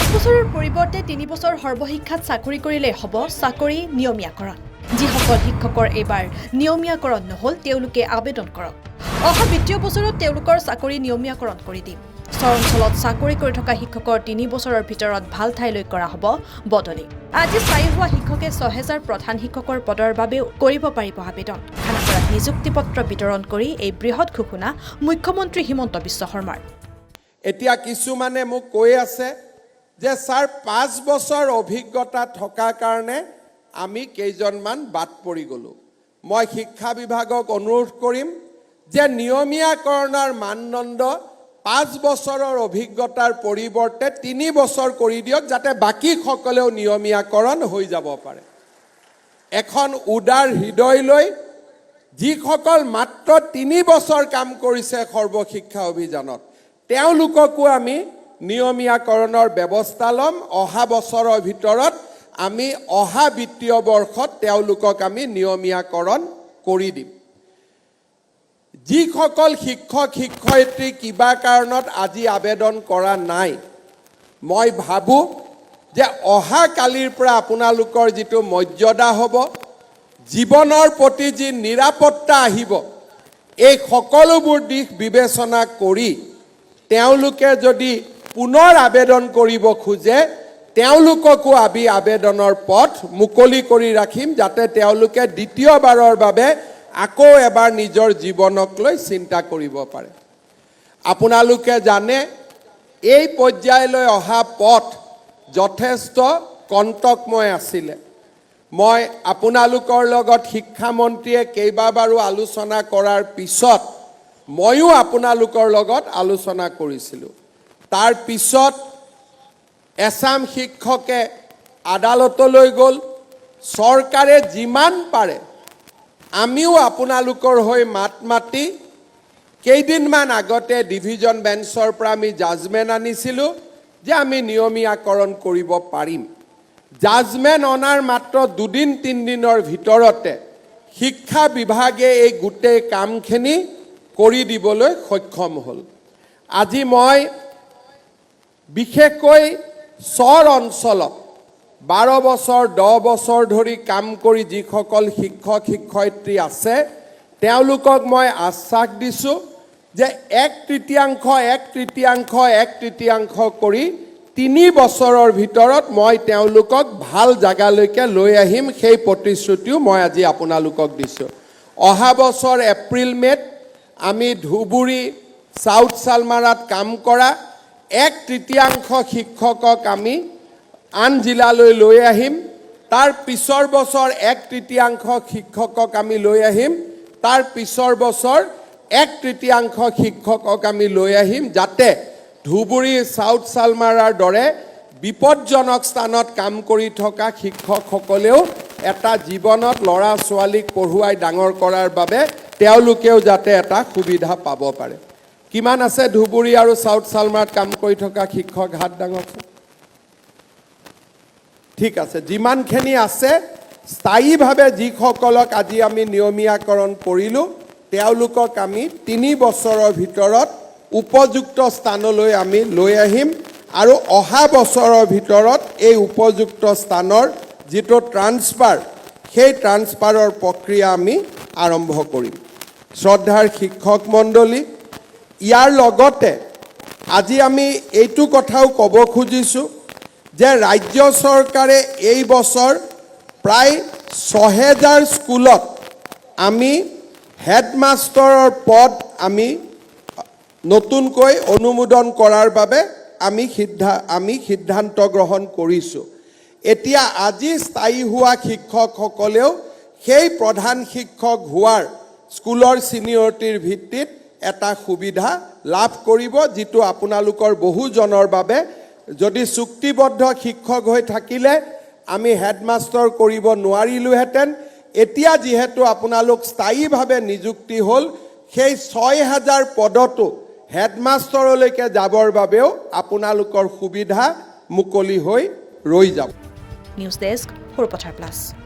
5 বছৰৰ পৰিৱৰ্তে 3 বছৰ সৰ্বশিক্ষাত চাকৰি কৰিলে হ'ব চাকৰি নিয়মীয়াকৰণ। যিসকল শিক্ষকৰ এইবাৰ নিয়মীয়াকৰণ নহল তেওঁলোকে আবেদন কৰক। অহা বিত্তীয় বছৰত তেওঁলোকৰ চাকৰি নিয়মীয়াকৰণ কৰি দিম। চৰঞ্চলত চাকৰি কৰি থকা শিক্ষকৰ 3 বছৰৰ ভিতৰত ভাল ঠাইলৈ কৰা হ'ব বদলি। আজি স্থায়ী হোৱা শিক্ষকে 6000 প্ৰধান শিক্ষকৰ পদৰ বাবেও কৰিব পাৰিব আবেদন। খানাপাৰাত নিযুক্তি পত্ৰ বিতৰণ কৰি এই বৃহৎ ঘোষণা মুখ্যমন্ত্ৰী হিমন্ত বিশ্ব শৰ্মাৰ। এতিয়া কিছুমানে মোক কৈ আছে যে স্যাৰ 5 বছৰ অভিজ্ঞতা থকাৰ কাৰণে আমি কেইজনমান বাদ পৰি গলো। মই শিক্ষা বিভাগক অনুৰোধ কৰিম যে নিয়মীয়াকৰণৰ মানদণ্ড 5 বছৰৰ অভিজ্ঞতাৰ পৰিৱৰ্তে 3 বছৰ কৰি দিয়ক, যাতে বাকী সকলেও নিয়মীয়াকৰণ হৈ যাব পাৰে। এখন উদাৰ হৃদয় লৈ যিসকল মাত্ৰ 3 বছৰ কাম কৰিছে সৰ্বশিক্ষা অভিযানত তেওঁলোককো আমি নিয়মীয়াকৰণৰ ব্যৱস্থা ল'ম। অহা বছৰৰ ভিতৰত আমি অহা বিত্তীয় বৰ্ষত তেওঁলোকক আমি নিয়মীয়াকৰণ কৰি দিম। যিসকল শিক্ষক শিক্ষয়িত্ৰী কিবা কাৰণত আজি আবেদন কৰা নাই, মই ভাবোঁ যে অহা কালিৰ পৰা আপোনালোকৰ যিটো মৰ্যাদা হ'ব, জীৱনৰ প্ৰতি যি নিৰাপত্তা আহিব, এই সকলোবোৰ দিশ বিবেচনা কৰি তেওঁলোকে যদি পুনৰ আবেদন কৰিব খোজে তেওঁলোককো আমি আবেদনৰ পথ মুকলি কৰি ৰাখিম, যাতে তেওঁলোকে দ্বিতীয়বাৰৰ বাবে আকৌ এবাৰ নিজৰ জীৱনক লৈ চিন্তা কৰিব পাৰে। আপোনালোকে জানে এই পৰ্যায়লৈ অহা পথ যথেষ্ট কণ্টকময় আছিলে। মই আপোনালোকৰ লগত শিক্ষামন্ত্ৰীয়ে কেইবাবাৰো আলোচনা কৰাৰ পিছত ময়ো আপোনালোকৰ লগত আলোচনা কৰিছিলোঁ। তাৰ পিছত এছাম শিক্ষকে আদালতলৈ গ'ল। চৰকাৰে যিমান পাৰে আমিও আপোনালোকৰ হৈ মাত মাতি কেইদিনমান আগতে ডিভিজন বেঞ্চৰ পৰা আমি জাজমেণ্ট আনিছিলোঁ যে আমি নিয়মীয়াকৰণ কৰিব পাৰিম। জাজমেণ্ট অনাৰ মাত্ৰ 2-3 দিনৰ ভিতৰতে শিক্ষা বিভাগে এই গোটেই কামখিনি কৰি দিবলৈ সক্ষম হ'ল। আজি মই বিশেষকৈ চৰ অঞ্চলত 12 বছৰ 10 বছৰ ধৰি কাম কৰি যিসকল শিক্ষক শিক্ষয়িত্ৰী আছে তেওঁলোকক মই আশ্বাস দিছোঁ যে 1/3 কৰি 3 বছৰৰ ভিতৰত মই তেওঁলোকক ভাল জাগালৈকে লৈ আহিম। সেই প্ৰতিশ্ৰুতিও মই আজি আপোনালোকক দিছোঁ। অহা বছৰ এপ্ৰিল মে'ত আমি ধুবুৰী চাউথ চালমাৰাত কাম কৰা 1/3 শিক্ষকক আমি আন জিলালৈ লৈ আহিম। তাৰ পিছৰ বছৰ 1/3 শিক্ষকক আমি লৈ আহিম। তাৰ পিছৰ বছৰ 1/3 শিক্ষকক আমি লৈ আহিম, যাতে ধুবুৰী চাউথ চালমাৰাৰ দৰে বিপদজনক স্থানত কাম কৰি থকা শিক্ষকসকলেও এটা জীৱনত ল'ৰা ছোৱালীক পঢ়ুৱাই ডাঙৰ কৰাৰ বাবে তেওঁলোকেও যাতে এটা সুবিধা পাব পাৰে। কিমান আছে ধুবুৰী আৰু চাউথ চালমাৰাত কাম কৰি থকা শিক্ষক? হাত ডাঙৰচোন। ঠিক আছে, যিমানখিনি আছে স্থায়ীভাৱে যিসকলক আজি আমি নিয়মীয়াকৰণ কৰিলোঁ তেওঁলোকক আমি 3 বছৰৰ ভিতৰত উপযুক্ত স্থানলৈ আমি লৈ আহিম আৰু অহা বছৰৰ ভিতৰত এই উপযুক্ত স্থানৰ যিটো ট্ৰান্সফাৰ, সেই ট্ৰান্সফাৰৰ প্ৰক্ৰিয়া আমি আৰম্ভ কৰিম। শ্ৰদ্ধাৰ শিক্ষক মণ্ডলী, ইয়াৰ লগতে আজি আমি এইটো কথাও ক'ব খুজিছোঁ যে ৰাজ্য চৰকাৰে এই বছৰ প্ৰায় 6000 স্কুলত আমি হেডমাষ্টাৰৰ পদ আমি নতুনকৈ অনুমোদন কৰাৰ বাবে আমি সিদ্ধান্ত গ্ৰহণ কৰিছোঁ। এতিয়া আজি স্থায়ী হোৱা শিক্ষকসকলেও সেই প্ৰধান শিক্ষক হোৱাৰ স্কুলৰ ছিনিয়ৰিটিৰ ভিত্তিত এটা সুবিধা লাভ কৰিব, যিটো আপোনালোকৰ বহুজনৰ বাবে যদি চুক্তিবদ্ধ শিক্ষক হৈ থাকিলে আমি হেডমাষ্টাৰ কৰিব নোৱাৰিলোহেঁতেন। এতিয়া যিহেতু আপোনালোক স্থায়ীভাৱে নিযুক্তি হ'ল, সেই 6000 পদতো হেডমাষ্টাৰলৈকে যাবৰ বাবেও আপোনালোকৰ সুবিধা মুকলি হৈ ৰৈ যাব। News desk, Sarupathar plus.